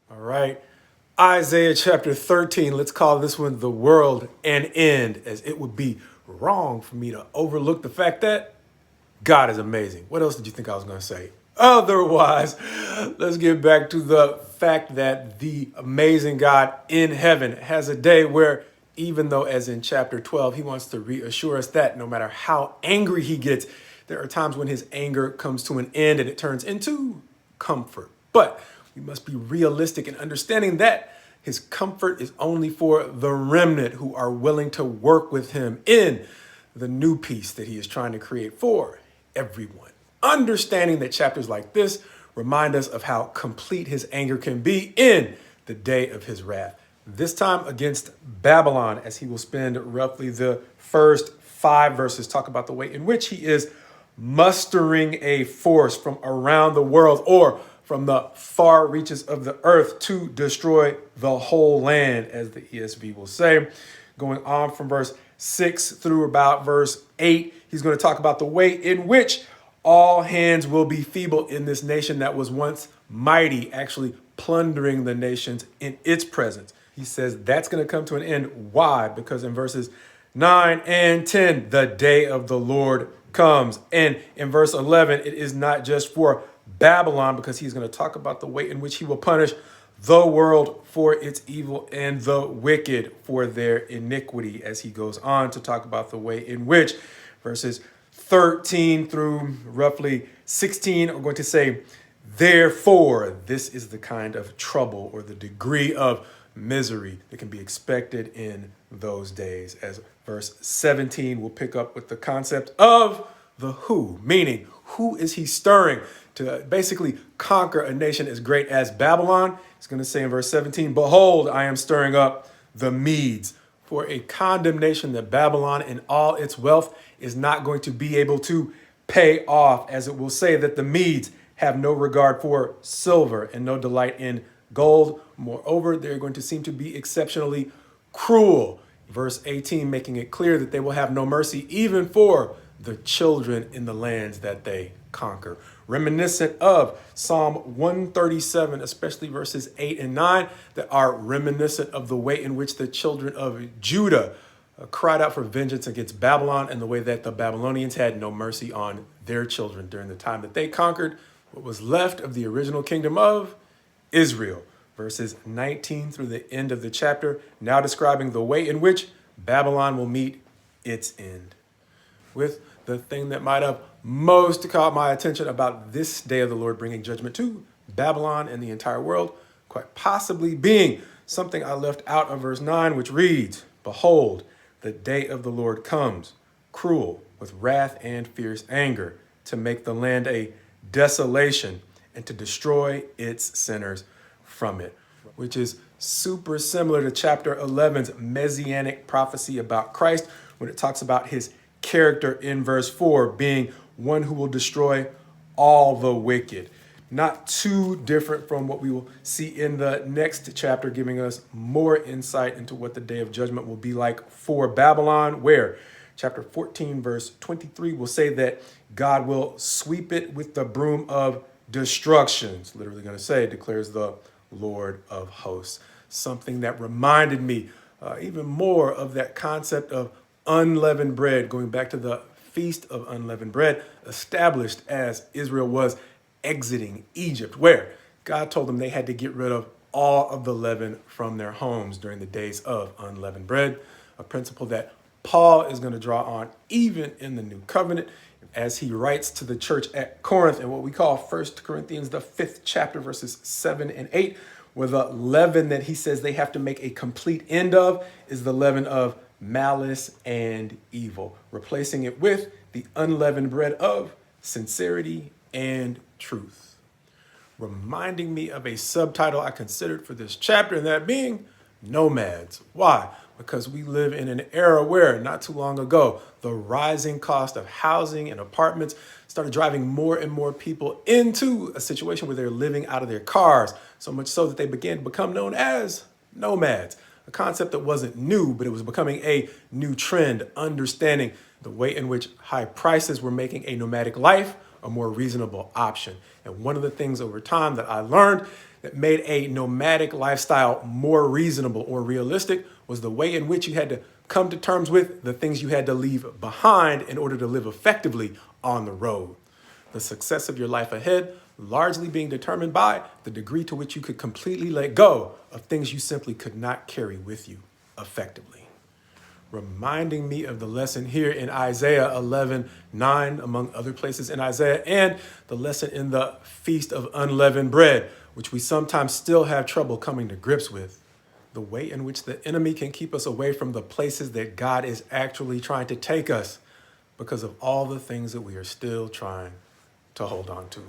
All right. Isaiah chapter 13. Let's call this one The World and End, as it would be wrong for me to overlook the fact that God is amazing. What else did you think I was going to say? Otherwise, let's get back to the fact that the amazing God in heaven has a day where, even though, as in chapter 12, he wants to reassure us that no matter how angry he gets, there are times when his anger comes to an end and it turns into comfort. But we must be realistic in understanding that his comfort is only for the remnant who are willing to work with him in the new peace that he is trying to create for everyone. Understanding that chapters like this remind us of how complete his anger can be in the day of his wrath. This time against Babylon, as he will spend roughly the first 5 verses talk about the way in which he is mustering a force from around the world or from the far reaches of the earth to destroy the whole land, as the ESV will say. Going on from verse 6 through about verse 8, he's going to talk about the way in which all hands will be feeble in this nation that was once mighty, actually plundering the nations in its presence. He says that's going to come to an end. Why? Because in verses 9 and 10, the day of the Lord comes. And in verse 11, it is not just for Babylon, because he's going to talk about the way in which he will punish the world for its evil and the wicked for their iniquity, as he goes on to talk about the way in which verses 13 through roughly 16 are going to say, therefore, this is the kind of trouble or the degree of misery that can be expected in those days. As verse 17 will pick up with the concept of the who, meaning who is he stirring to basically conquer a nation as great as Babylon? He's going to say in verse 17, behold, I am stirring up the Medes for a condemnation that Babylon in all its wealth is not going to be able to pay off, as it will say that the Medes have no regard for silver and no delight in gold. Moreover, they're going to seem to be exceptionally cruel. Verse 18, making it clear that they will have no mercy even for the children in the lands that they conquer. Reminiscent of Psalm 137, especially verses 8 and 9, that are reminiscent of the way in which the children of Judah cried out for vengeance against Babylon, and the way that the Babylonians had no mercy on their children during the time that they conquered what was left of the original kingdom of Israel. Verses 19 through the end of the chapter, now describing the way in which Babylon will meet its end. With the thing that might have most caught my attention about this day of the Lord bringing judgment to Babylon and the entire world, quite possibly being something I left out of verse 9, which reads, behold, the day of the Lord comes, cruel, with wrath and fierce anger, to make the land a desolation and to destroy its sinners from it, which is super similar to chapter 11's messianic prophecy about Christ, when it talks about his character in verse 4 being one who will destroy all the wicked. Not too different from what we will see in the next chapter, giving us more insight into what the day of judgment will be like for Babylon, where chapter 14, verse 23 will say that God will sweep it with the broom of destruction. It's literally going to say, declares the Lord of hosts. Something that reminded me even more of that concept of unleavened bread, going back to the Feast of Unleavened Bread, established as Israel was exiting Egypt, where God told them they had to get rid of all of the leaven from their homes during the days of unleavened bread, a principle that Paul is going to draw on even in the New Covenant as he writes to the church at Corinth in what we call 1 Corinthians, the 5th chapter, verses 7 and 8, where the leaven that he says they have to make a complete end of is the leaven of malice and evil, replacing it with the unleavened bread of sincerity and truth. Reminding me of a subtitle I considered for this chapter, and that being nomads. Why? Because we live in an era where, not too long ago, the rising cost of housing and apartments started driving more and more people into a situation where they're living out of their cars, so much so that they began to become known as nomads. A concept that wasn't new, but it was becoming a new trend, understanding the way in which high prices were making a nomadic life a more reasonable option. And one of the things over time that I learned that made a nomadic lifestyle more reasonable or realistic was the way in which you had to come to terms with the things you had to leave behind in order to live effectively on the road. The success of your life ahead largely being determined by the degree to which you could completely let go of things you simply could not carry with you effectively. Reminding me of the lesson here in Isaiah 11:9, among other places in Isaiah, and the lesson in the Feast of Unleavened Bread, which we sometimes still have trouble coming to grips with. The way in which the enemy can keep us away from the places that God is actually trying to take us because of all the things that we are still trying to hold on to.